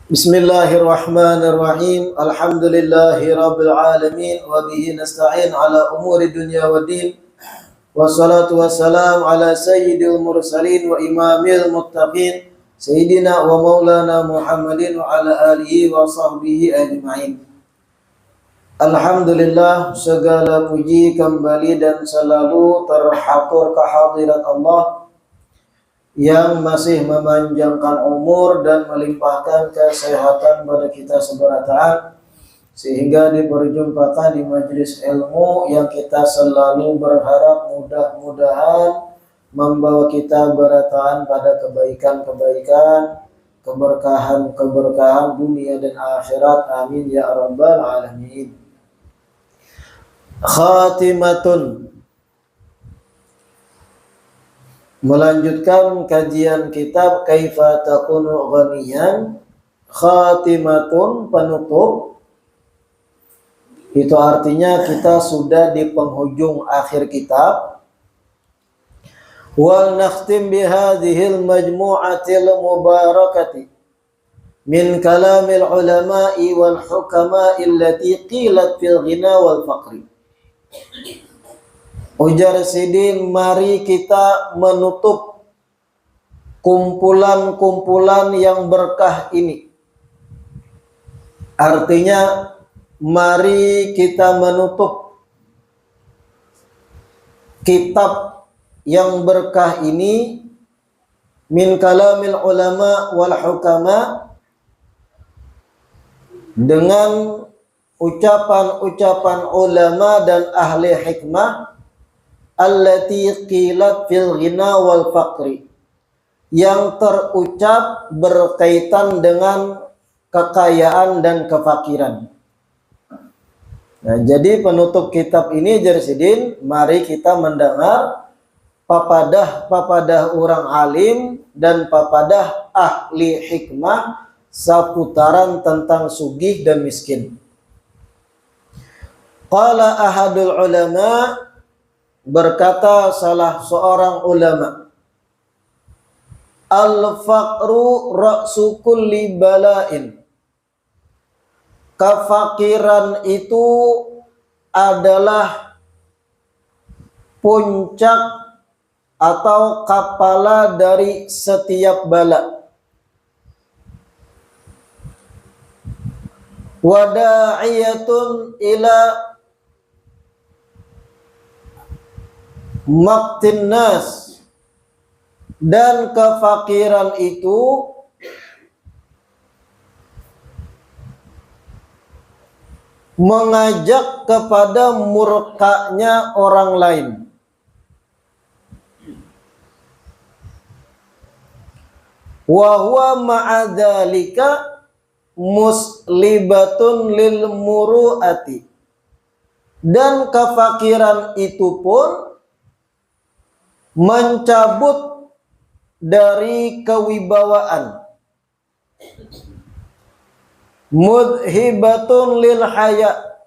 Bismillahirrahmanirrahim. Alhamdulillahi rabbil alamin wa bihi nasta'in ala umuri dunya waddin. Wassalatu wassalamu ala sayyidil mursalin wa imamil muttaqin sayyidina wa maulana Muhammadin wa ala alihi wa sahbihi ajma'in. Alhamdulillah, segala puji kembali dan selalu terhatur kehadirat Allah yang masih memanjangkan umur dan melimpahkan kesehatan pada kita seberataan, sehingga diperjumpakan di majelis ilmu yang kita selalu berharap mudah-mudahan membawa kita berataan pada kebaikan-kebaikan, keberkahan-keberkahan dunia dan akhirat. Amin ya rabbal alamin. Khatimatun. Melanjutkan kajian kitab Kaifa Takunu Ghaniyan. Khatimatun, penutup. Itu artinya kita sudah di penghujung akhir kitab. Wal nakhtim bihadhil majmu'atil mubarakati min kalamil ulama'i wal hukama'i allati qilat fil ghina wal faqri. Ujar Sidin, mari kita menutup kumpulan-kumpulan yang berkah ini. Artinya, mari kita menutup kitab yang berkah ini min kalamil ulama wal hukama, dengan ucapan-ucapan ulama dan ahli hikmah allati qilat fil ghina wal faqri, yang terucap berkaitan dengan kekayaan dan kefakiran. Nah, jadi penutup kitab ini Jersidin, mari kita mendengar papadah orang alim dan papadah ahli hikmah seputaran tentang sugih dan miskin. Qala ahadul ulama, berkata salah seorang ulama, al-faqru ra'su kulli bala'in. Kefakiran itu adalah puncak atau kepala dari setiap bala. Wada'iyatun ila maqtin nas, dan kefakiran itu mengajak kepada murkanya orang lain. Wa huwa ma'adzalika muslibatun lil muru'ati, dan kefakiran itu pun mencabut dari kewibawaan. Mudhibatun lil haya,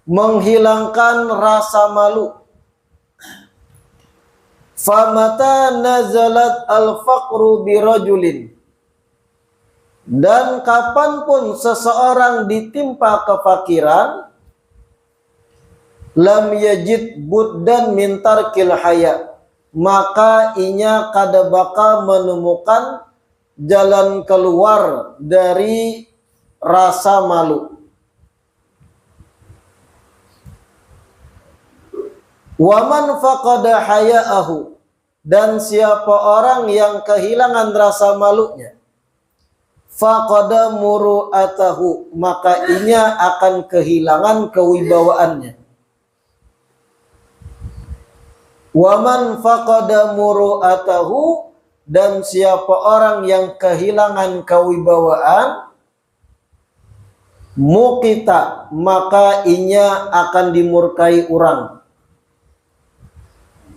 menghilangkan rasa malu. Famata nazalat al-faqru birajulin, dan kapanpun seseorang ditimpa kefakiran, lam yajid buddan min tarkil haya, maka inya kada bakal menemukan jalan keluar dari rasa malu. Waman faqada haya'ahu, dan siapa orang yang kehilangan rasa malunya, faqada muru'atahu, maka inya akan kehilangan kewibawaannya. Waman faqada muru'atahu, dan siapa orang yang kehilangan kewibawaan, mukita, maka inya akan dimurkai orang.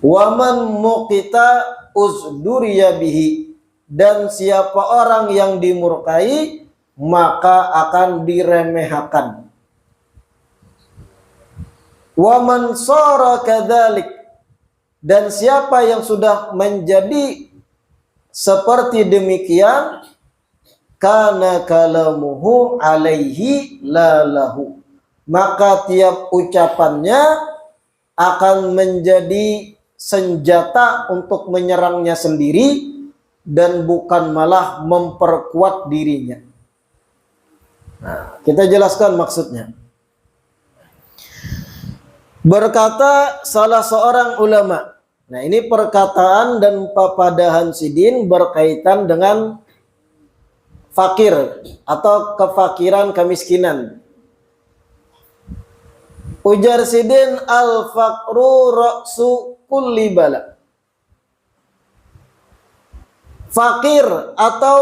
Waman mukita uzduriya bihi, dan siapa orang yang dimurkai, maka akan diremehkan. Waman sara kadzalik, dan siapa yang sudah menjadi seperti demikian, kana kalamuhu alaihi lalahu. Maka tiap ucapannya akan menjadi senjata untuk menyerangnya sendiri dan bukan malah memperkuat dirinya. Nah, kita jelaskan maksudnya. Berkata salah seorang ulama. Nah, ini perkataan dan papadahan Sidin berkaitan dengan fakir atau kefakiran, kemiskinan. Ujar Sidin, al-faqru ra'su kulli bala. Fakir atau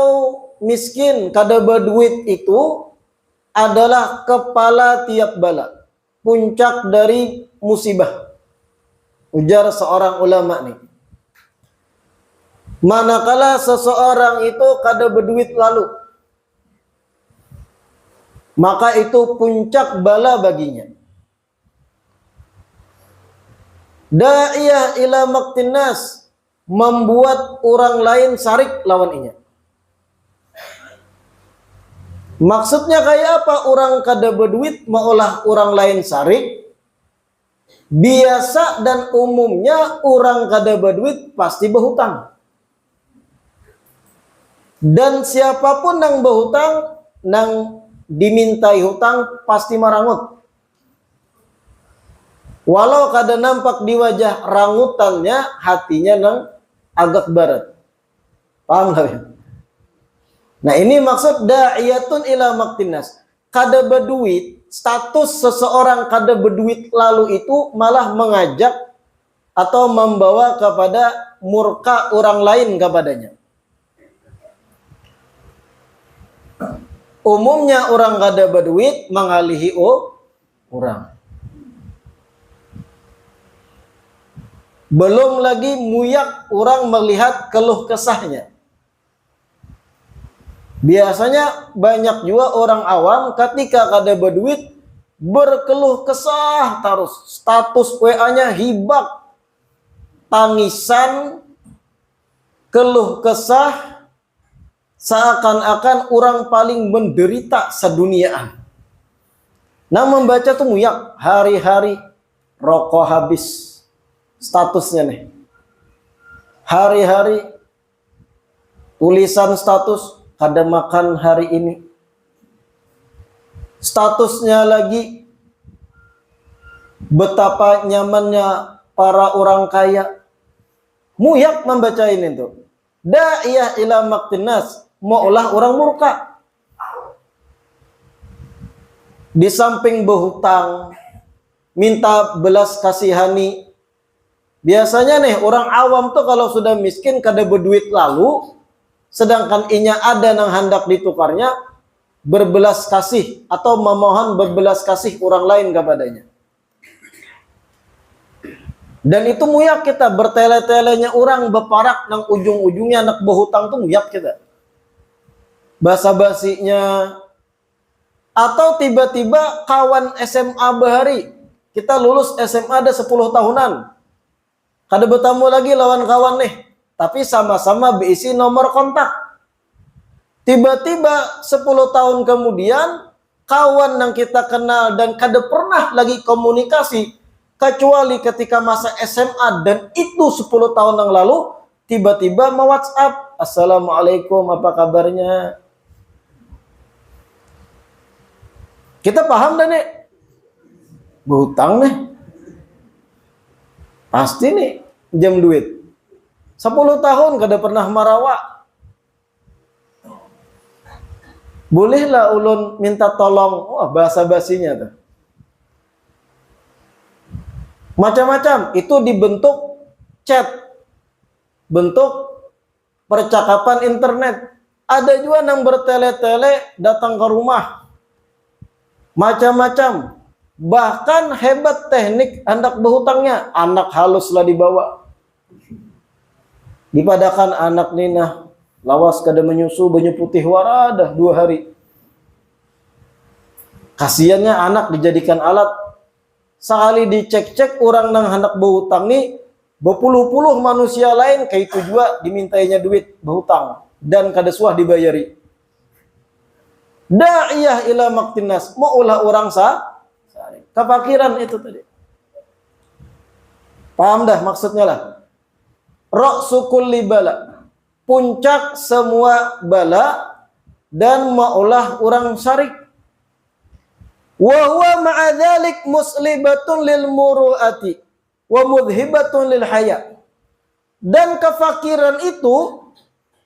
miskin kada berduit itu adalah kepala tiap bala, puncak dari musibah. Ujar seorang ulama nih. Manakala seseorang itu kada berduit lalu, maka itu puncak bala baginya. Da'iyah ila maktin nas, membuat orang lain sarik lawan inya. Maksudnya kayak apa? Orang kada berduit maulah orang lain sarik. Biasa dan umumnya orang kada berduit pasti berhutang. Dan siapapun yang berhutang, nang dimintai hutang pasti marangut. Walau kada nampak di wajah rangutannya, hatinya nang agak barat. Paham gak ya? Nah, ini maksud da'iyatun ila maktinas. Kada berduit, status seseorang kada berduit lalu itu malah mengajak atau membawa kepada murka orang lain kepadanya. Umumnya orang kada berduit mengalihi orang. Belum lagi muyak orang melihat keluh kesahnya. Biasanya banyak juga orang awam ketika kada berduit berkeluh kesah terus. Status WA-nya hibak, tangisan, keluh kesah, seakan-akan orang paling menderita seduniaan. Nah, membaca tuh muyak, hari-hari rokok habis statusnya nih. Hari-hari tulisan status kada makan hari ini. Statusnya lagi betapa nyamannya para orang kaya. Muyak membaca ini tuh. Da'iyah ila maktinas, maulah orang murka. Di samping berhutang, minta belas kasihani. Biasanya nih orang awam tuh kalau sudah miskin kada berduit lalu, sedangkan inya ada yang hendak ditukarnya, berbelas kasih atau memohon berbelas kasih orang lain kepadanya. Dan itu muyak kita, bertele-telenya orang beparak nang ujung-ujungnya anak berhutang tuh muyak kita. Basa-basinya, atau tiba-tiba kawan SMA bahari, kita lulus SMA ada 10 tahunan, kada bertemu lagi lawan kawan nih, tapi sama-sama berisi nomor kontak. Tiba-tiba 10 tahun kemudian, kawan yang kita kenal dan kada pernah lagi komunikasi, kecuali ketika masa SMA, dan itu 10 tahun yang lalu, tiba-tiba me-WhatsApp, assalamualaikum, apa kabarnya? Kita paham dah nih, berhutang nih, pasti nih jam duit. 10 tahun kada pernah marawak. Bolehlah ulun minta tolong. Wah, bahasa-basinya tuh. Macam-macam. Itu dibentuk chat. Bentuk percakapan internet. Ada juga yang bertele-tele datang ke rumah. Macam-macam. Bahkan hebat teknik hendak berhutangnya. Anak haluslah dibawa. Dipadakan anak nina, lawas kada menyusu, banyu putih waradah 2 hari. Kasiannya anak dijadikan alat. Sekali dicek-cek orang nang hendak berhutang nih, berpuluh-puluh manusia lain kayak itu juga dimintainya duit berhutang dan kada suah dibayari. Da'iyah ila maktinas, mau ulah orang sarik. Kefakiran itu tadi. Paham dah maksudnya lah. Ra'su kulli bala, puncak semua bala, dan maulah orang syarik. Wa huwa ma'a dzalik muslibatun lil muru'ati wa mudhibatun lil haya. Dan kefakiran itu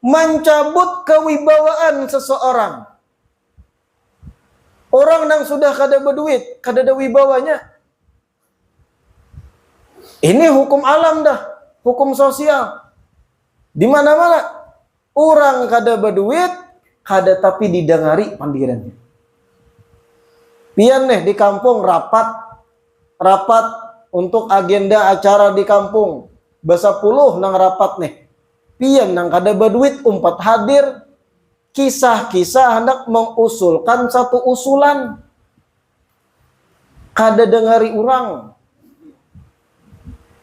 mencabut kewibawaan seseorang. Orang yang sudah kada berduit, kada ada wibawanya. Ini hukum alam dah, hukum sosial. Di mana-mana orang kada berduit, kada tapi didengari pandirannya. Pian nih di kampung rapat untuk agenda acara di kampung. Basa puluh nang rapat nih. Pian nang kada berduit umpat hadir. Kisah-kisah hendak mengusulkan satu usulan. Kada dengari orang.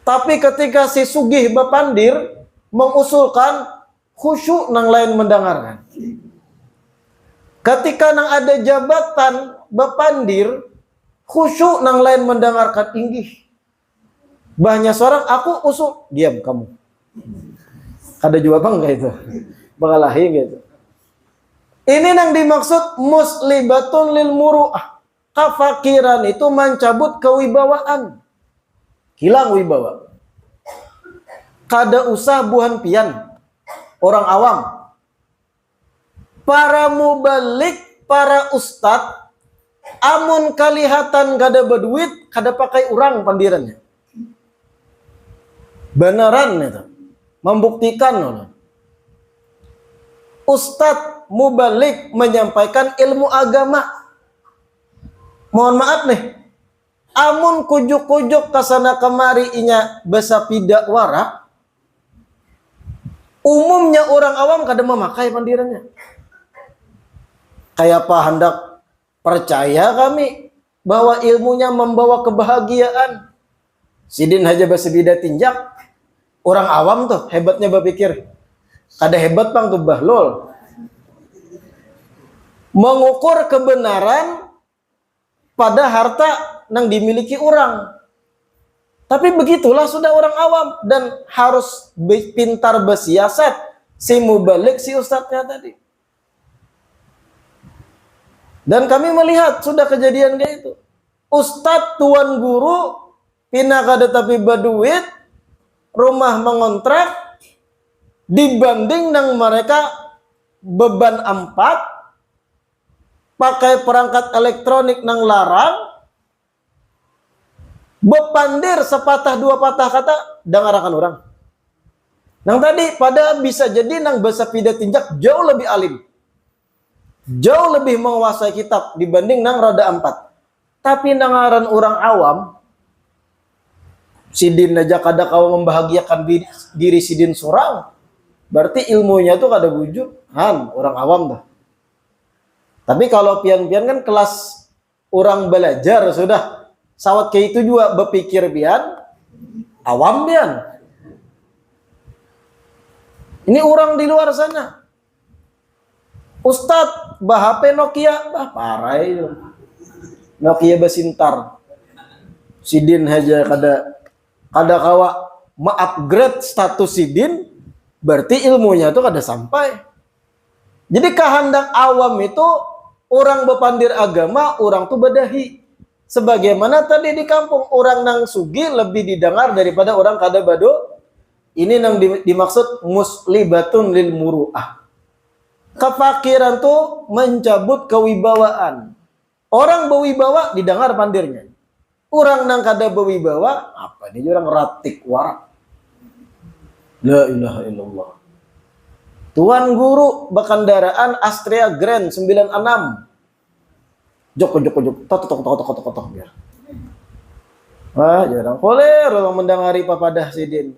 Tapi ketika si sugih bapandir mengusulkan, khusyuk nang lain mendengarkan. Ketika nang ada jabatan bapandir, khusyuk nang lain mendengarkan. Inggih. Banyak seorang aku usul, diam kamu. Ada jawaban enggak itu? Bangalahi gitu. Ini yang dimaksud muslibatun lil muru'ah. Kefakiran itu mencabut kewibawaan. Hilang wibawa. Kada usah buhan pian. Orang awam. Para mubalik, para ustad, amun kalihatan kada berduit, kada pakai orang pandirannya. Beneran itu. Membuktikan. Ustadz mubalik menyampaikan ilmu agama. Mohon maaf nih. Amun kujuk-kujuk kasana kemari inya basa pidak warak. Umumnya orang awam kada memakai pandirannya. Kayak apa hendak percaya kami bahwa ilmunya membawa kebahagiaan. Sidin aja basa bida tinjak. Orang awam tuh hebatnya berpikir. Kada hebat bang tuh bahlul. Mengukur kebenaran pada harta yang dimiliki orang. Tapi begitulah sudah orang awam. Dan harus pintar bersiasat. Si mubalik si ustadznya tadi. Dan kami melihat sudah kejadian kayak itu. Ustadz tuan guru pina kada tapi berduit, rumah mengontrak, dibanding nang mereka beban 4, pakai perangkat elektronik nang larang, bepandir sepatah dua patah kata, dengarakan orang. Nang tadi pada bisa jadi nang bahasa pidat tinjak jauh lebih alim. Jauh lebih menguasai kitab dibanding nang roda 4. Tapi nangaran orang awam, sidin aja kada kau membahagiakan diri sidin seorang. Berarti ilmunya tuh kada wujud. Orang awam dah. Tapi kalau pian-pian kan kelas orang belajar sudah. Sawat kayak itu juga berpikir pian. Awam pian. Ini orang di luar sana. Ustadz, HP Nokia. Parah itu. Nokia basintar. Sidin aja kada kawa ma-upgrade status sidin. Berarti ilmunya tuh kada sampai. Jadi kehendak awam itu orang bepandir agama, orang tuh badahi. Sebagaimana tadi di kampung orang nang sugi lebih didengar daripada orang kada bado. Ini nang dimaksud muslibatun lil muru'ah. Kefakiran tuh mencabut kewibawaan. Orang berwibawa didengar pandirnya. Orang nang kada berwibawa, apa ini orang ratik warak. La ilaha illallah. Tuan guru berkendaraan Astrea Grand 96. Jok. Tok biar. Wah, jarang koler orang mendengari papadah sidin.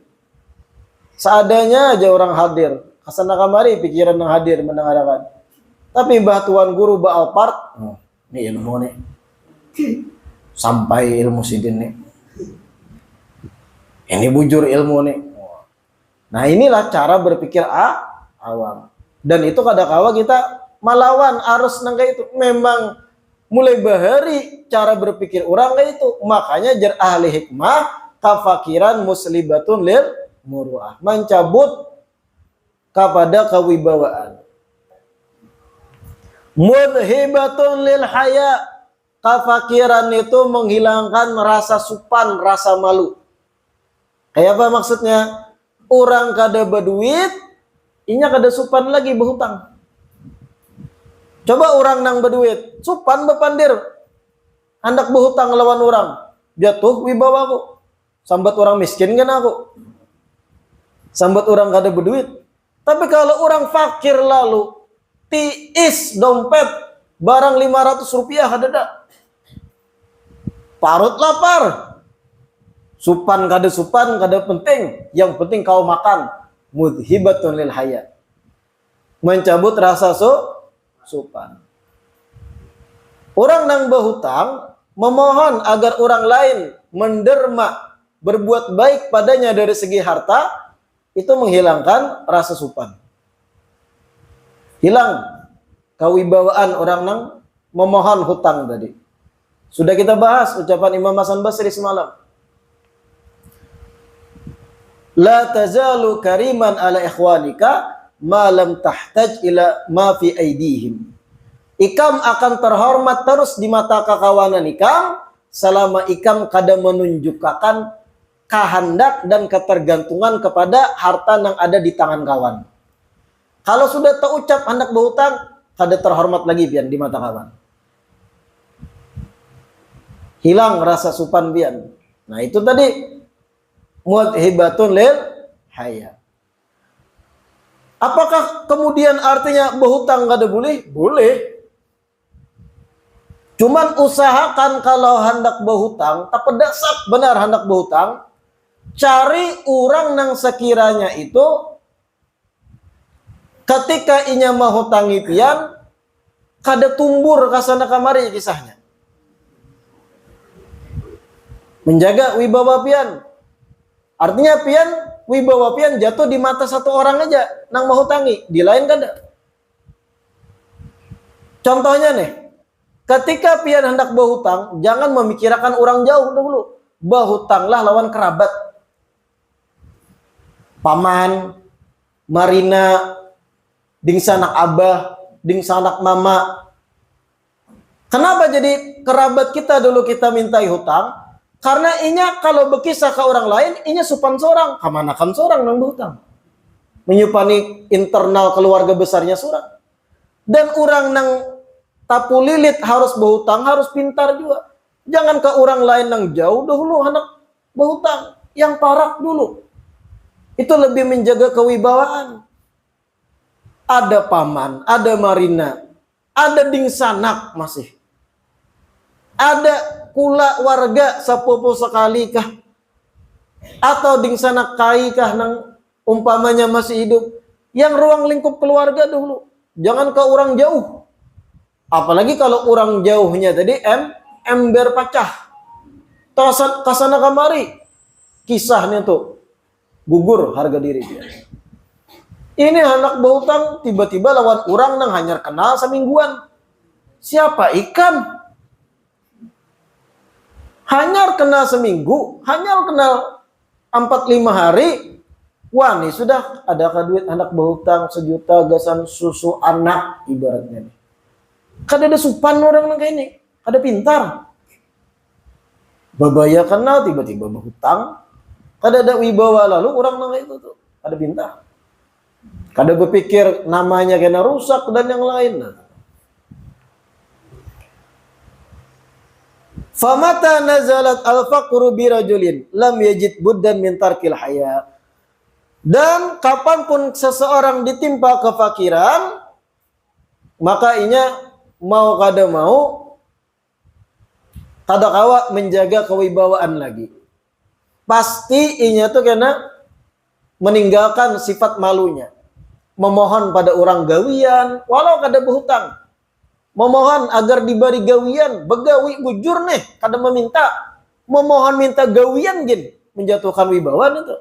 Seadanya aja orang hadir. Kasana kamari pikiran yang hadir mendengarkan. Tapi bah tuan guru ba Alphard, ini ilmu nih. Sampai ilmu sidin nih. Ini bujur ilmu nih. Nah inilah cara berpikir awam. Dan itu kadang-kala kita malawan arus nangka itu memang mulai bahari cara berpikir orang kayak itu. Makanya jar ahli hikmah kafakiran muslibatun lil muruah, mencabut kepada kewibawaan. Mudhibatun lil haya, kafakiran itu menghilangkan rasa supan, rasa malu. Kayak apa maksudnya? Orang kada berduit, inya kada supan lagi berhutang. Coba orang nang berduit, supan bepandir, hendak berhutang lawan orang, jatuh wibawaku. Sambat orang miskin kan aku, sambat orang kada berduit. Tapi kalau orang fakir lalu tiis dompet barang 500 rupiah ada, parut lapar, supan kada penting, yang penting kau makan. Mudhibatun lil haya, mencabut rasa supan. Orang nang berhutang memohon agar orang lain menderma berbuat baik padanya dari segi harta, itu menghilangkan rasa supan. Hilang kewibawaan orang nang memohon hutang tadi. Sudah kita bahas ucapan Imam Hasan Basri semalam. La tazalu kariman ala ikhwanika ma lam tahtaj ila ma fi aidihim. Ikam akan terhormat terus di mata kakawanan ikam selama ikam kada menunjukkan kehendak dan ketergantungan kepada harta yang ada di tangan kawan. Kalau sudah terucap hendak berhutang, kada terhormat lagi pian di mata kawan. Hilang rasa supan pian. Nah itu tadi mudhibatun lil haya. Apakah kemudian artinya berhutang kada boleh? Boleh. Cuman usahakan kalau hendak berhutang, tak pedasak benar hendak berhutang, cari orang yang sekiranya itu ketika inya mahutangi pian kada tumbur kasana kamari kisahnya. Menjaga wibawa pian. Artinya pian wibawa pian jatuh di mata satu orang aja nang mahutangi, di lain kada. Contohnya nih, ketika pian hendak berhutang, jangan memikirkan orang jauh dulu. Berhutanglah lawan kerabat. Paman, marina, ding sanak abah, ding sanak mama. Kenapa jadi kerabat kita dulu kita mintai hutang? Karena inya kalau berkisah ke orang lain, inya supan seorang, kamanakan seorang nang berhutang. Menyupani internal keluarga besarnya seorang. Dan orang nang tapu lilit harus berhutang, harus pintar juga. Jangan ke orang lain nang jauh dahulu hendak berhutang, yang parak dulu. Itu lebih menjaga kewibawaan. Ada paman, ada marina, ada ding sanak masih. Ada kula warga sepupu sekali kah? Atau ding sanak kai kah nang umpamanya masih hidup? Yang ruang lingkup keluarga dulu. Jangan ke orang jauh. Apalagi kalau orang jauhnya tadi ember pecah. Kasana kamari. Kisahnya tuh gugur harga diri dia. Ini anak berhutang tiba-tiba lawan orang nang hanyar kenal semingguan. Siapa ikan? Hanyar kenal seminggu, hanyar kenal 4-5 hari. Wah nih sudah ada duit anak berhutang 1 juta gasan susu anak ibaratnya. Kada ada supan orang nang kayak ini, kada pintar. Babaya kenal tiba-tiba berhutang, kada ada wibawa lalu orang nang itu tuh, kada pintar. Kada berpikir namanya kena rusak dan yang lain. Famata nazalat al-faqru birajulin lam yajid buddan min tarkil haya. Dan kapanpun seseorang ditimpa kefakiran, maka inya mau kada mau kada kawa menjaga kewibawaan lagi. Pasti inya tuh kena meninggalkan sifat malunya. Memohon pada orang gawian walau kada berhutang. Memohon agar diberi gawian, begawi bujur nih, kada meminta. Memohon minta gawian gin, menjatuhkan wibawaan itu.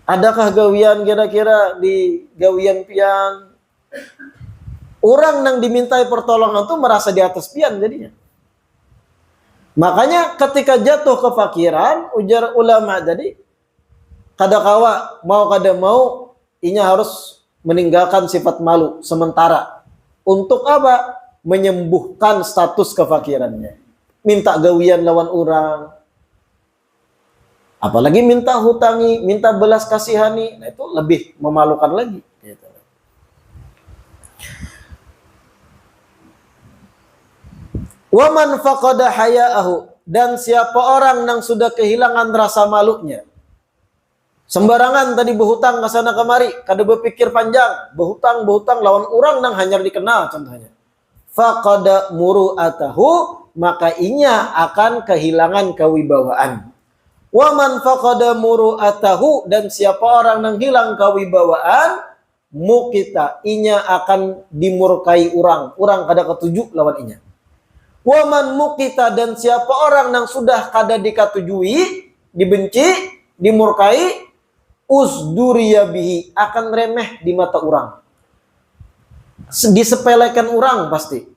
Adakah gawian kira-kira di gawian pian? Orang yang dimintai pertolongan itu merasa di atas pian jadinya. Makanya ketika jatuh kefakiran, ujar ulama tadi, kada kawa mau kada mau, inya harus meninggalkan sifat malu sementara. Untuk apa? Menyembuhkan status kefakirannya. Minta gawian lawan orang. Apalagi minta hutangi, minta belas kasihani, nah itu lebih memalukan lagi. Gitu. Waman faqada haya'ahu, dan siapa orang yang sudah kehilangan rasa malunya. Sembarangan tadi berhutang ke sana kemari, kada berpikir panjang, berhutang lawan orang yang hanya dikenal contohnya. Faqada muru'atahu, maka inya akan kehilangan kewibawaan. Waman faqada muru'atahu, dan siapa orang yang hilang kewibawaan, mukita, inya akan dimurkai orang kada ketuju lawan inya. Waman mukita, dan siapa orang yang sudah kada dikatujui, dibenci, dimurkai, usduriya bihi, akan remeh di mata orang. Disepelekan orang pasti.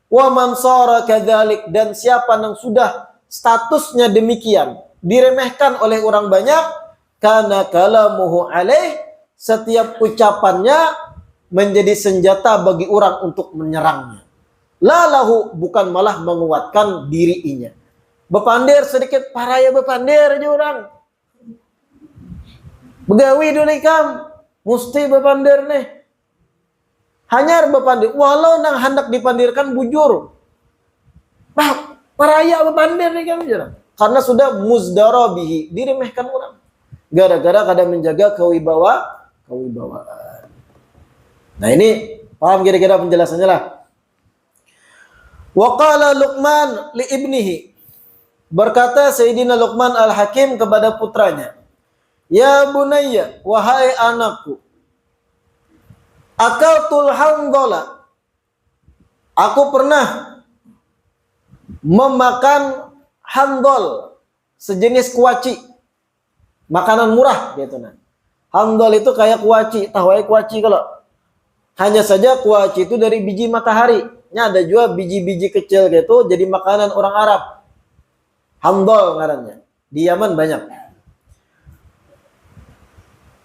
Waman sara kadzalik, dan siapa yang sudah statusnya demikian, diremehkan oleh orang banyak, kana kalamuhu alaih, setiap ucapannya menjadi senjata bagi orang untuk menyerangnya. Lalahu, bukan malah menguatkan dirinya. Bepandir sedikit, paraya bepandir aja orang. Begawi dulu ikam, mesti bepandir nih. Hanya bepandir, walau nang hendak dipandirkan bujur. Bah, paraya bepandir nih kami orang. Karena sudah muzdarabihi, diremehkan orang. Gara-gara kada menjaga kewibawaan. Nah ini, paham kira-kira penjelasannya lah. Wa qala Luqman li ibnihi, berkata Sayyidina Luqman Al-Hakim kepada putranya, ya bunayya, wahai anakku, akaltul handala, aku pernah memakan handol, sejenis kuaci, makanan murah gitu nah. Handol itu kayak kuaci, tahu aja kuaci kalau. Hanya saja kuaci itu dari biji matahari. Ada juga biji-biji kecil gitu, jadi makanan orang Arab. Handol ngarannya. Di Yaman banyak.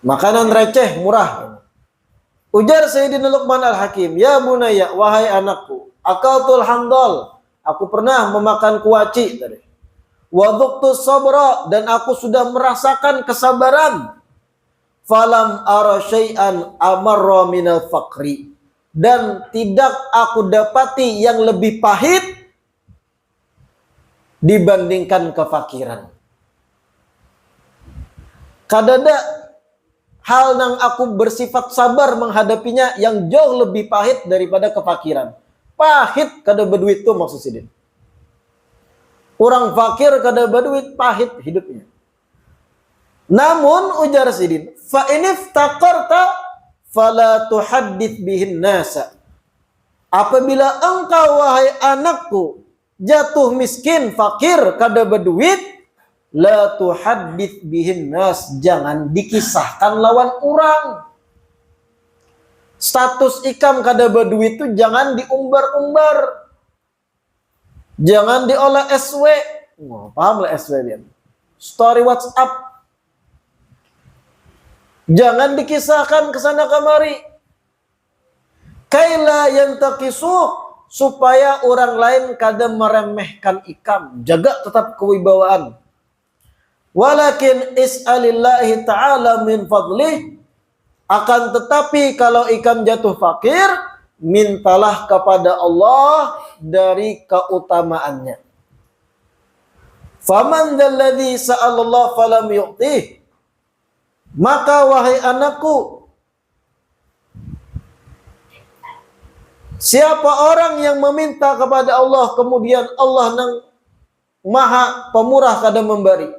Makanan receh, murah. Ujar Sayyidina Luqman Al-Hakim, ya bunayya, wahai anakku, akaltul handol, aku pernah memakan kuaci tadi. Wa dhuqtus sabra, dan aku sudah merasakan kesabaran. Falam ara syai'an amarra minal faqri, dan tidak aku dapati yang lebih pahit dibandingkan kefakiran. Kadada hal yang aku bersifat sabar menghadapinya yang jauh lebih pahit daripada kefakiran. Pahit kada berduit tuh maksud sidin. Orang fakir kada berduit, pahit hidupnya. Namun ujar sidin, fa inif taqarta fala tuhaddits bihin nasa. Apabila engkau wahai anakku jatuh miskin, fakir, kada berduit, la tuhaddits bihin nas, jangan dikisahkan lawan orang. Status ikam kada berduit itu jangan diumbar-umbar. Jangan diolah SW. Oh, paham lah SW dia. Story WhatsApp. Jangan dikisahkan kesana kemari. Kaila yantaqisu, supaya orang lain kada meremehkan ikam. Jaga tetap kewibawaan. Walakin is'alillahi ta'ala min fadlih, akan tetapi kalau ikam jatuh fakir, mintalah kepada Allah dari keutamaannya. Faman dzalladzi sa'alallah falam yu'tih, maka wahai anakku, siapa orang yang meminta kepada Allah kemudian Allah yang maha pemurah kada memberi.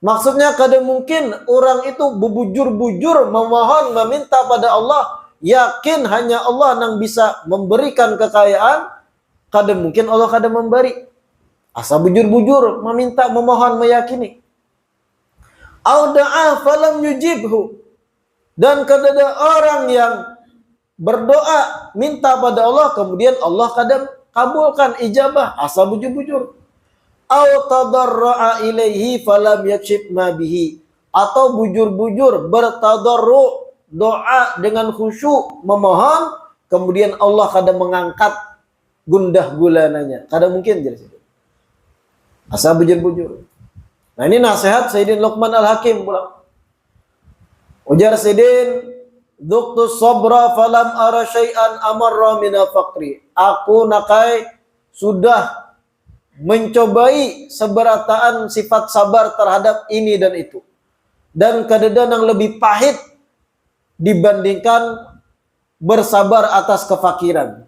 Maksudnya kada mungkin orang itu bebujur-bujur memohon meminta pada Allah, yakin hanya Allah yang bisa memberikan kekayaan, kada mungkin Allah kada memberi. Asa bujur-bujur meminta, memohon, meyakini. Au da'a falam yujibhu, dan kada ada orang yang berdoa, minta pada Allah, kemudian Allah kadang kabulkan ijabah, asa bujur-bujur. Au tadarra'a ilaihi falam yakshif ma bihi, atau bujur-bujur bertadarru, doa dengan khusyuk memohon, kemudian Allah kadang mengangkat gundah gulananya. Kadang mungkin jadi situ. Asa bujur-bujur. Nah, ini nasihat Sayyidina Luqman Al-Hakim pula. Ujar Sayyidin, "Dzuktu sabra falam ara syai'an amarra min faqri." Aku nakai sudah mencobai seberataan sifat sabar terhadap ini dan itu. Dan kadang-kadang yang lebih pahit dibandingkan bersabar atas kefakiran.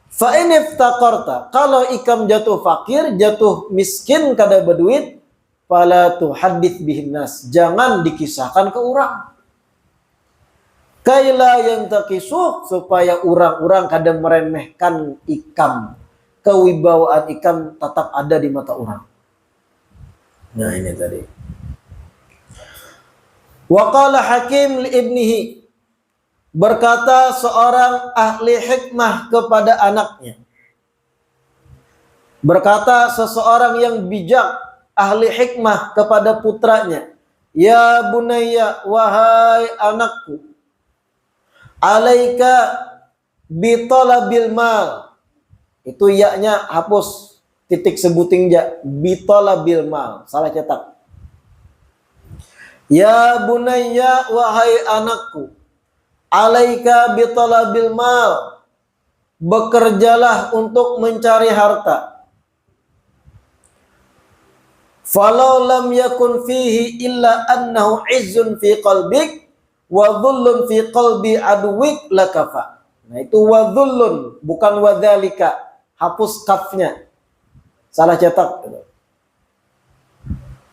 Fa in iftaqarta, kalau ikam jatuh fakir, jatuh miskin kada berduit, fala tuhaddits bihin nas, jangan dikisahkan ke orang. Kaila yang takisuh, supaya orang-orang kadang meremehkan ikam, kewibawaan ikam tetap ada di mata orang. Nah, ini tadi. Wa qala Hakim li ibnihi, berkata seorang ahli hikmah kepada anaknya. Berkata seseorang yang bijak, ahli hikmah kepada putranya. Ya bunayya, wahai anakku, alaika bitalabil mal. Itu ya-nya hapus, titik sebuting ja, bitalabil mal, salah cetak. Ya bunayya, wahai anakku, alaika bitalabil mal, bekerjalah untuk mencari harta. Falau lam yakun fihi illa annahu izzun fi qalbik wa dhullun fi qalbi aduwik lakafa. Nah, itu wa dhullun, bukan wa dzalika, hapus kafnya, salah cetak.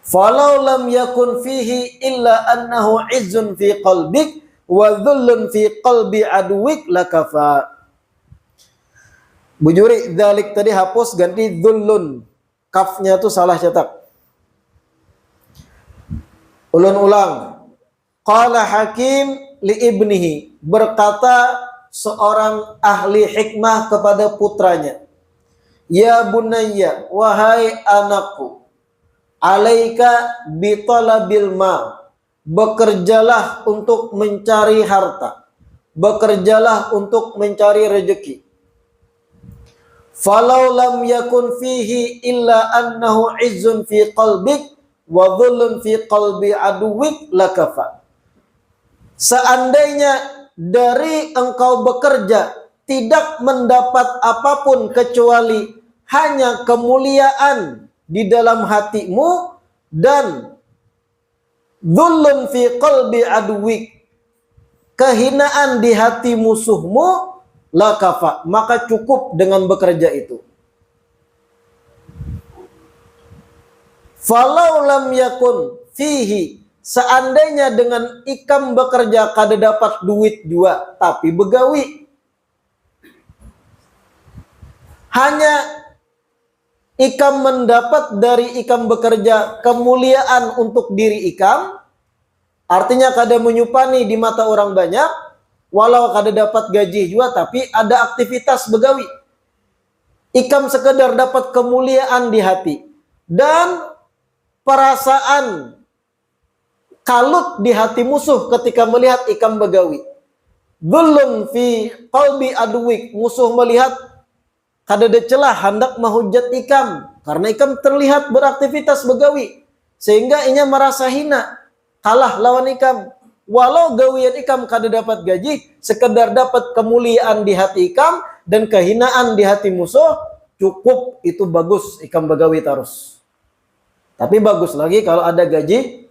Falau lam yakun fihi illa annahu izzun fi qalbik wa dhullun fi qalbi aduwik lakafa. Bujuri dzalik tadi hapus, ganti dhullun, kafnya tuh salah cetak. Ulang-ulang. Qala Hakim li ibnihi, berkata seorang ahli hikmah kepada putranya. Ya bunayya, wahai anakku, alaika bitalabil mal, bekerjalah untuk mencari harta, bekerjalah untuk mencari rezeki. Falau lam yakun fihi illa annahu izzun fi qalbik wa dhullun fi qalbi aduwik lakafa. Seandainya dari engkau bekerja tidak mendapat apapun kecuali hanya kemuliaan di dalam hatimu dan dhullun fi qalbi aduwik, kehinaan di hati musuhmu, lakafa, maka cukup dengan bekerja itu. Falau lam yakun fihi, seandainya dengan ikam bekerja kada dapat duit juga, tapi begawi. Hanya ikam mendapat dari ikam bekerja kemuliaan untuk diri ikam, artinya kada menyupani di mata orang banyak, walau kada dapat gaji juga, tapi ada aktivitas begawi. Ikam sekedar dapat kemuliaan di hati dan perasaan kalut di hati musuh ketika melihat ikam begawi. Dhullun fi qalbi aduwik, musuh melihat kada ada celah hendak menghujat ikam karena ikam terlihat beraktivitas begawi, sehingga inya merasa hina, kalah lawan ikam. Walau gawian ikam kada dapat gaji, sekedar dapat kemuliaan di hati ikam dan kehinaan di hati musuh, cukup, itu bagus ikam begawi terus. Tapi bagus lagi kalau ada gaji.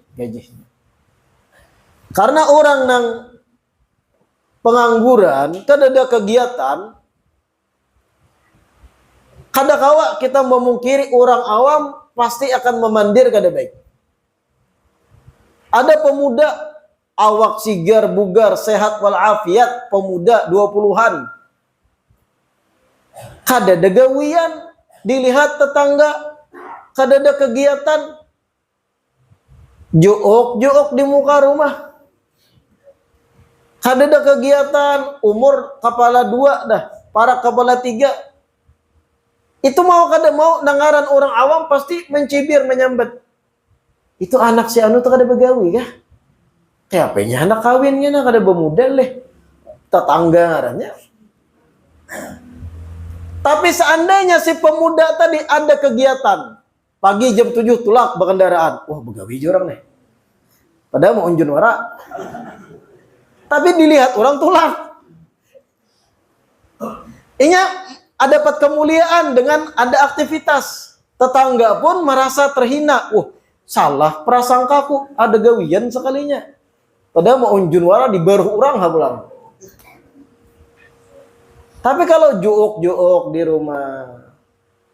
Karena orang yang pengangguran, kada ada kegiatan, kada kawa kita memungkiri orang awam pasti akan memandir kada baik. Ada pemuda awak sigar, bugar, sehat walafiat, pemuda 20-an. Kada ada gawian, dilihat tetangga, kada ada kegiatan, jook di muka rumah. Kada ada kegiatan umur kepala 2 dah, para kepala 3. Itu mau kada mau dengaran orang awam pasti mencibir menyambat. Itu anak si anu tuh kada begawi kah? Kayak apanya anak kawinnya nah kada bermodal leh. Tetangga ngarannya. Tapi seandainya si pemuda tadi ada kegiatan, pagi jam 7 tulak berkendaraan. Wah, begawi orang nih. Padahal mau unjun wara. Tapi dilihat orang tulak. Inya ada dapat kemuliaan dengan ada aktivitas. Tetangga pun merasa terhina. Wah, salah prasangkaku, ada gawian sekalinya. Padahal mau unjun wara di baru orang habulang. Tapi kalau juuk-juuk di rumah,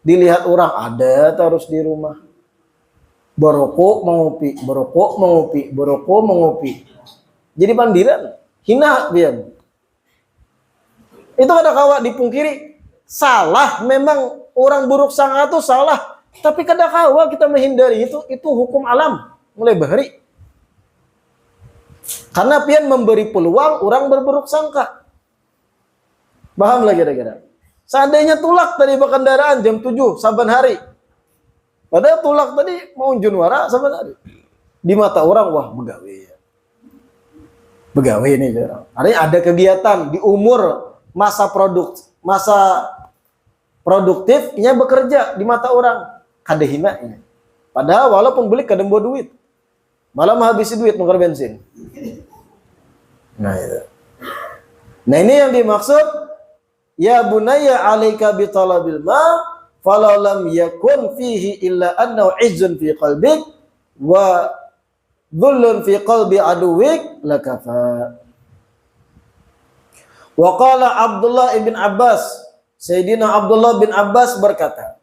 dilihat orang ada terus di rumah. Berokok mengopi, berokok mengopi, berokok mengopi. Jadi pandiran, hina biar. Itu ada kawa dipungkiri. Salah, memang orang buruk sangka itu salah. Tapi kada kawa kita menghindari itu hukum alam. Mulai bahari. Karena pian memberi peluang orang berburuk sangka. Paham lah kira-kira. Seandainya tulak tadi berkendaraan jam 7 saban hari. Padahal tulak tadi mau junwara saban hari. Di mata orang, wah begawi. Begawi ini orang. Artinya ada kegiatan di umur masa produktif, ia bekerja di mata orang. Kada hina ini. Padahal walaupun beli kada bawa duit. Malah menghabisi duit nukar bensin. Nah itu. Nah ini yang dimaksud. Ya bunayya 'alaika bi talabil ma falau lam yakun fihi illa annahu 'izzun fi qalbik wa dhullun fi qalbi aduwik lakafa. Wa qala Abdullah ibn Abbas, Sayyidina Abdullah bin Abbas berkata,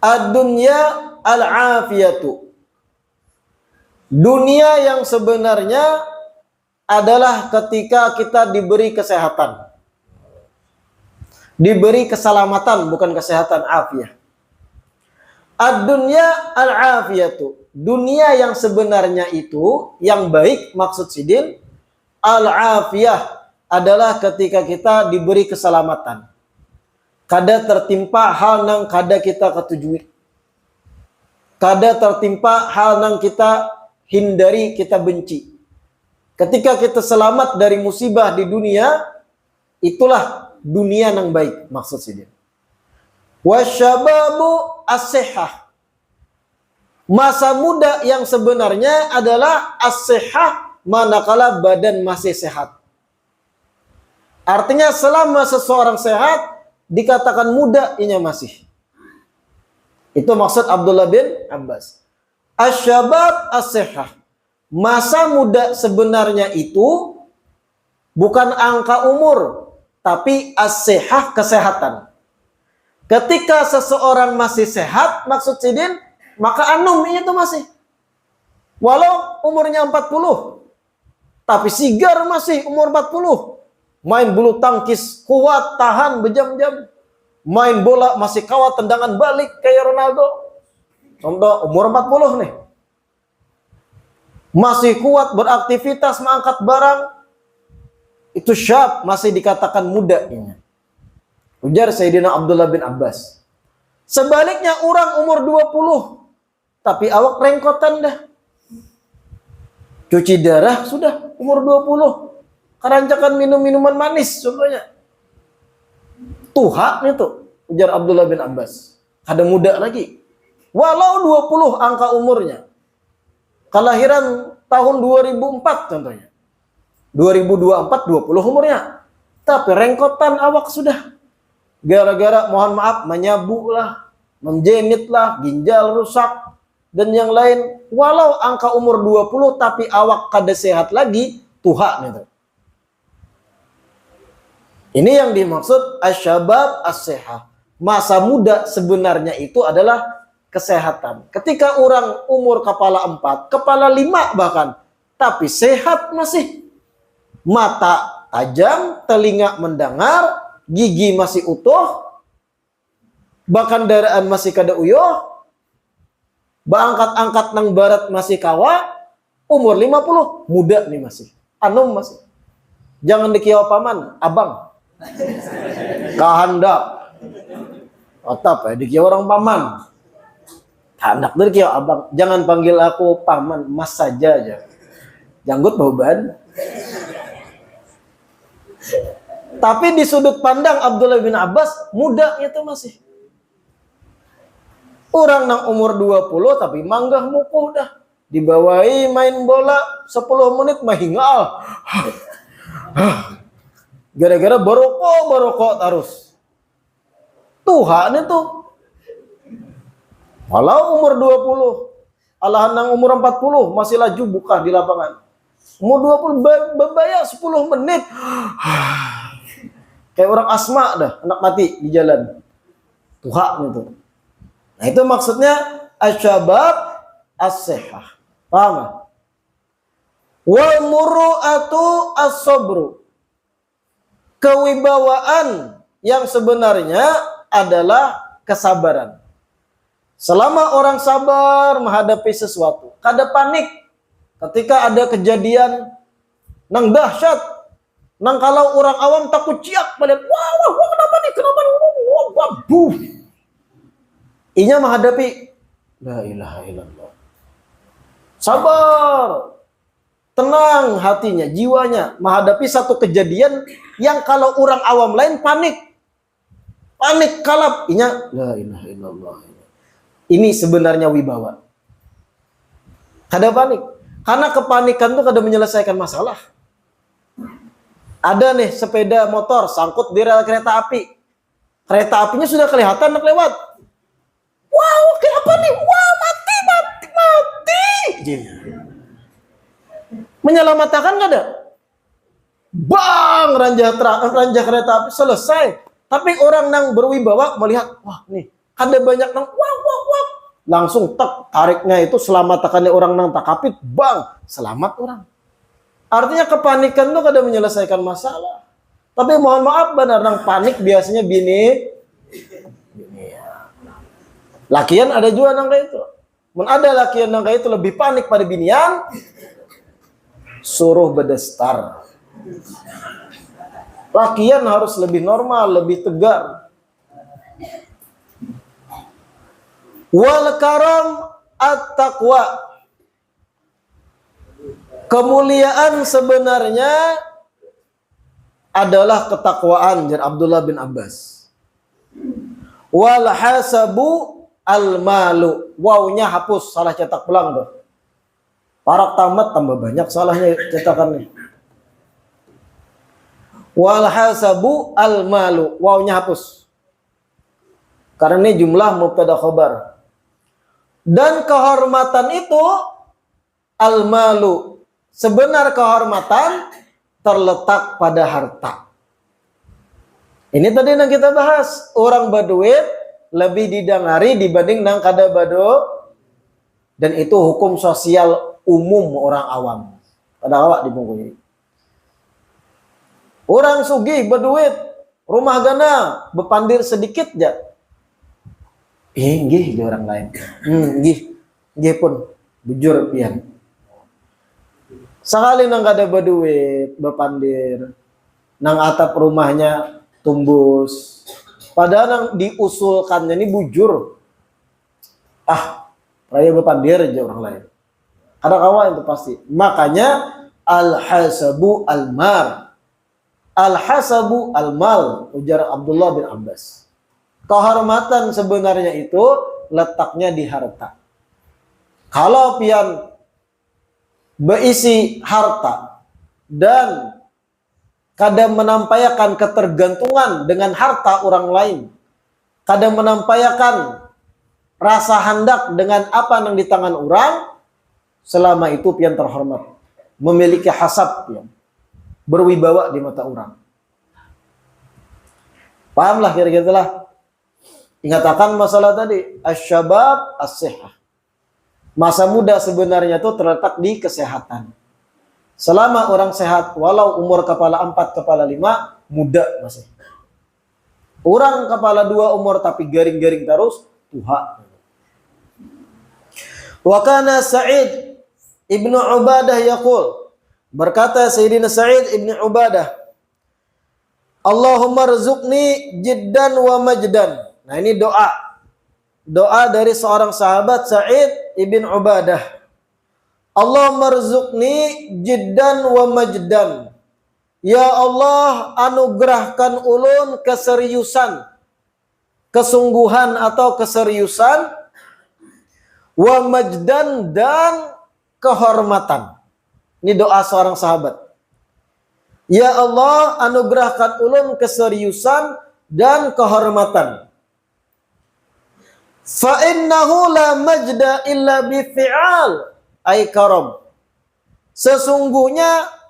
ad-dunya al-afiyatu. Dunia yang sebenarnya adalah ketika kita diberi kesehatan. Diberi keselamatan, bukan kesehatan, afiyah. Ad-dunya al-afiyatu. Dunia yang sebenarnya itu, yang baik maksud sidin, al-afiyah adalah ketika kita diberi keselamatan. Kada tertimpa hal nang kada kita ketujui. Kada tertimpa hal nang kita hindari, kita benci. Ketika kita selamat dari musibah di dunia, itulah dunia yang baik maksud sini. Wasyababu as-sihah. Masa muda yang sebenarnya adalah as-sihah manakala badan masih sehat. Artinya selama seseorang sehat dikatakan muda, inya masih. Itu maksud Abdullah bin Abbas. Asyabab as-sihah. Masa muda sebenarnya itu bukan angka umur, tapi as-sihah, kesehatan. Ketika seseorang masih sehat, maksud sidin, maka anum itu masih. Walau umurnya 40, tapi sigar masih umur 40. Main bulu tangkis, kuat, tahan berjam-jam. Main bola masih kawat tendangan balik kayak Ronaldo. Contoh umur 40 nih. Masih kuat beraktivitas, mengangkat barang. Itu syab, masih dikatakan muda. Ujar Sayyidina Abdullah bin Abbas. Sebaliknya orang umur 20, tapi awak rengkotan dah. Cuci darah sudah umur 20. Kerancakan minum minuman manis contohnya. Tuha itu, ujar Abdullah bin Abbas. Ada muda lagi. Walau 20 angka umurnya. Kelahiran tahun 2004 contohnya. 2024 20 umurnya. Tapi rengkotan awak sudah. Gara-gara mohon maaf menyabuk lah, menjenit lah, ginjal rusak dan yang lain. Walau angka umur 20 tapi awak kada sehat lagi, tuha gitu. Ini yang dimaksud asyabab as-sihah. Masa muda sebenarnya itu adalah kesehatan. Ketika orang umur kepala 4, kepala 5 bahkan, tapi sehat masih. Mata tajam, telinga mendengar, gigi masih utuh, bahkan daraan masih kada uyuh, bangkat-angkat nang barat masih kawa, umur 50, muda nih masih. Anum masih. Jangan dikiau paman, abang. Kahandak. Otap ya, dikiau orang paman. Hendak dikiau abang. Jangan panggil aku paman, mas saja aja. Janggut bau ban. Tapi di sudut pandang Abdullah bin Abbas, muda itu masih. Orang nang umur 20 tapi manggah mukuh dah. Dibawahi main bola 10 menit mah hingal. Gara-gara barokok terus. Tuhan itu. Walau umur 20, alahan nang umur 40 masih laju buka di lapangan. Umur 20 berbaya 10 menit. Kayak orang asma dah, anak mati di jalan. Tuhan itu. Nah itu maksudnya asyabab as-sihah. Paham? Wal muru'atu as-sabru. Kewibawaan yang sebenarnya adalah kesabaran. Selama orang sabar menghadapi sesuatu, kada panik ketika ada kejadian nang dahsyat, nang kalau orang awam takut ciak pada wah kenapa nih wah buh. Inya menghadapi la ilaha illallah. Sabar. Tenang hatinya, jiwanya menghadapi satu kejadian yang kalau orang awam lain panik. Panik kalap. Inya la ilaha illallah. Ini sebenarnya wibawa. Kada panik. Karena kepanikan itu kada menyelesaikan masalah. Ada nih sepeda motor sangkut di rel kereta api. Kereta apinya sudah kelihatan nak lewat. Wow, kenapa nih? Wah, mati. Menyelamatkan nggak ada? Bang, ranjah kereta api selesai. Tapi orang nang berwibawa melihat, wah nih, ada banyak nang wah. Langsung tariknya itu selamatakannya orang nang takapit, bang, selamat orang. Artinya kepanikan itu kada menyelesaikan masalah. Tapi mohon maaf benar nang panik biasanya bini. Lakian ada juga nang kayak itu. Ada lakian nang kayak itu lebih panik pada binian. Suruh berdestar. Lakian harus lebih normal, lebih tegar. Wal karam at-taqwa. Kemuliaan sebenarnya adalah ketakwaan, jar Abdullah bin Abbas. Wal hasabu al-malu. Wawnya hapus, salah cetak pulang tuh. Parak tamat tambah banyak salahnya cetakannya. Wal hasabu al-malu. Wawnya hapus. Karena ini jumlah mubtada khabar. Dan kehormatan itu al-malu. Sebenar kehormatan terletak pada harta. Ini tadi yang kita bahas. Orang berduit lebih didengari dibanding nang kada bado. Dan itu hukum sosial umum orang awam. Kada awak dipungkui. Orang sugih berduit, rumah gana bepandir sedikit aja. Nggih di orang lain. Nggih pun bujur pian. Sekali nang kada berduit, bepandir, nang atap rumahnya tumbus. Padahal nang diusulkannya ini bujur. Raya bepandir aja orang lain. Ada kawan itu pasti. Makanya al-hasabu al-mar. Al-hasabu al-mal, ujar Abdullah bin Abbas. Kehormatan sebenarnya itu letaknya di harta. Kalau pian berisi harta dan kadang menampaikan ketergantungan dengan harta orang lain, kadang menampaikan rasa hendak dengan apa yang di tangan orang, selama itu pian terhormat, memiliki hasab pian, berwibawa di mata orang. Pahamlah kira-kira lah. Ingatakan masalah tadi, asyabab as-sihah. Masa muda sebenarnya itu terletak di kesehatan. Selama orang sehat, walau umur kepala 4, kepala 5, muda masih. Orang kepala 2 umur tapi garing-garing terus, tuha. Wa kana Sa'id ibnu Ubadah yaqul, Berkata Sayyidina Sa'id ibn Ubadah, Allahumma rzuqni jiddan wa majdan. Nah, ini doa. Doa dari seorang sahabat Sa'id ibn Ubadah. Allahumma rzuqni jiddan wa majdan. Ya Allah, anugerahkan ulun keseriusan, kesungguhan atau keseriusan, wa majdan dan kehormatan. Ini doa seorang sahabat. Ya Allah, anugerahkan ulun keseriusan dan kehormatan. Fa innahu la majda illa bi fi'al ay karam. Sesungguhnya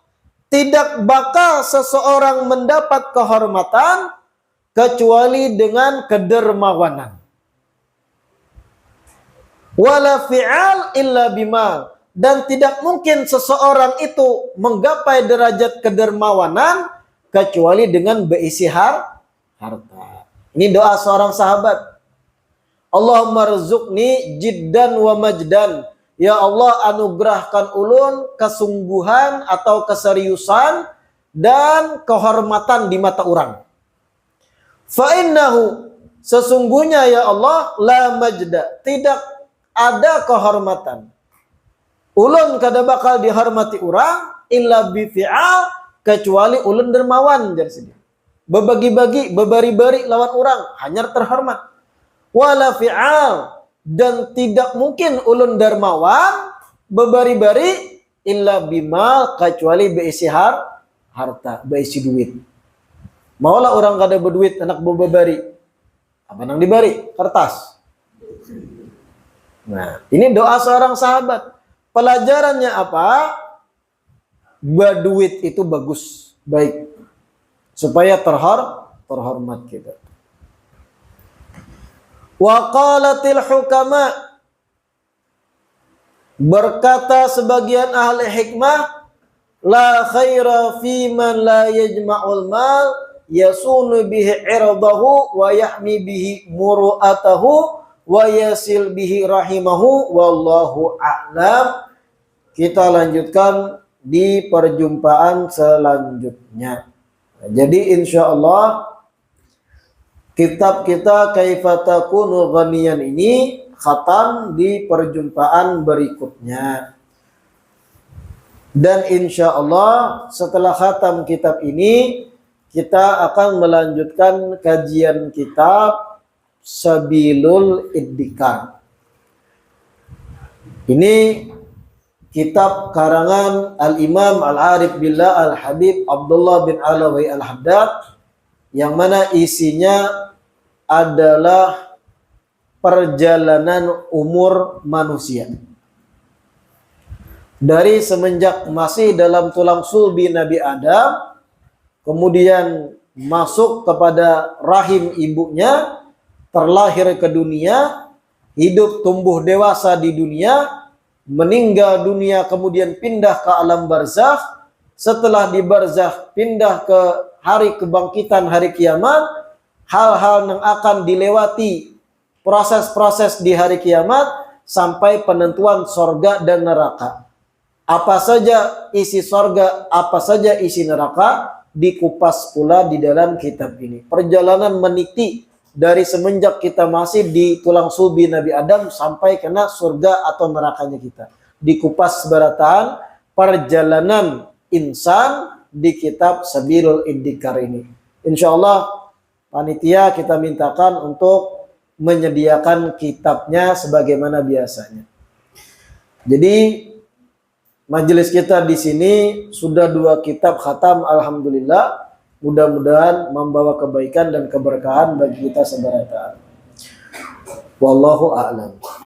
tidak bakal seseorang mendapat kehormatan kecuali dengan kedermawanan. Wala fi'al illa bimal. Dan tidak mungkin seseorang itu menggapai derajat kedermawanan kecuali dengan berisi harta. Ini doa seorang sahabat. Allahumma rzuqni jiddan wa majdan. Ya Allah, anugerahkan ulun kesungguhan atau keseriusan dan kehormatan di mata orang. Fa innahu, sesungguhnya ya Allah, la majda, tidak ada kehormatan. Ulun kada bakal dihormati orang illa bi fi'al, kecuali ulun dermawan dari sini. Bebagi-bagi, bebari-bari lawan orang, hanya terhormat. Wala fi'al, dan tidak mungkin ulun dermawan bebari-bari illa bimal, kecuali beisi harta, beisi duit. Maulah orang kada berduit, anak bebari. Apa nang dibari? Kertas. Nah, ini doa seorang sahabat. Pelajarannya apa? Berduit itu bagus, baik, supaya terhormat kita. Wa qalatil hukama, berkata sebagian ahli hikmah, la khaira fi man la yajma'ul mal yasunu bihi irdahu wa yahmi bihi muru'atahu wa yasil bihi rahimahu wallahu a'lam. Kita lanjutkan di perjumpaan selanjutnya. Jadi insyaallah kitab kita Kaifa Takunu Ghaniyan ini khatam di perjumpaan berikutnya. Dan insyaallah setelah khatam kitab ini kita akan melanjutkan kajian kitab Sabilul Iddikar. Ini kitab karangan Al-Imam Al-Arif Billah Al-Habib Abdullah bin Alawi Al-Haddad, yang mana isinya adalah perjalanan umur manusia. Dari semenjak masih dalam tulang sulbi Nabi Adam, kemudian masuk kepada rahim ibunya, terlahir ke dunia, hidup tumbuh dewasa di dunia, meninggal dunia, kemudian pindah ke alam barzakh. Setelah di barzakh pindah ke hari kebangkitan, hari kiamat. Hal-hal yang akan dilewati proses-proses di hari kiamat sampai penentuan sorga dan neraka. Apa saja isi sorga, apa saja isi neraka, dikupas pula di dalam kitab ini. Perjalanan meniti dari semenjak kita masih di tulang sulbi Nabi Adam sampai kena surga atau nerakanya kita. Dikupas seberataan perjalanan insan di kitab Sabilul Iddikar ini. Insyaallah panitia kita mintakan untuk menyediakan kitabnya sebagaimana biasanya. Jadi majelis kita di sini sudah 2 kitab khatam, alhamdulillah. Mudah-mudahan membawa kebaikan dan keberkahan bagi kita seberataan. Wallahu a'lam.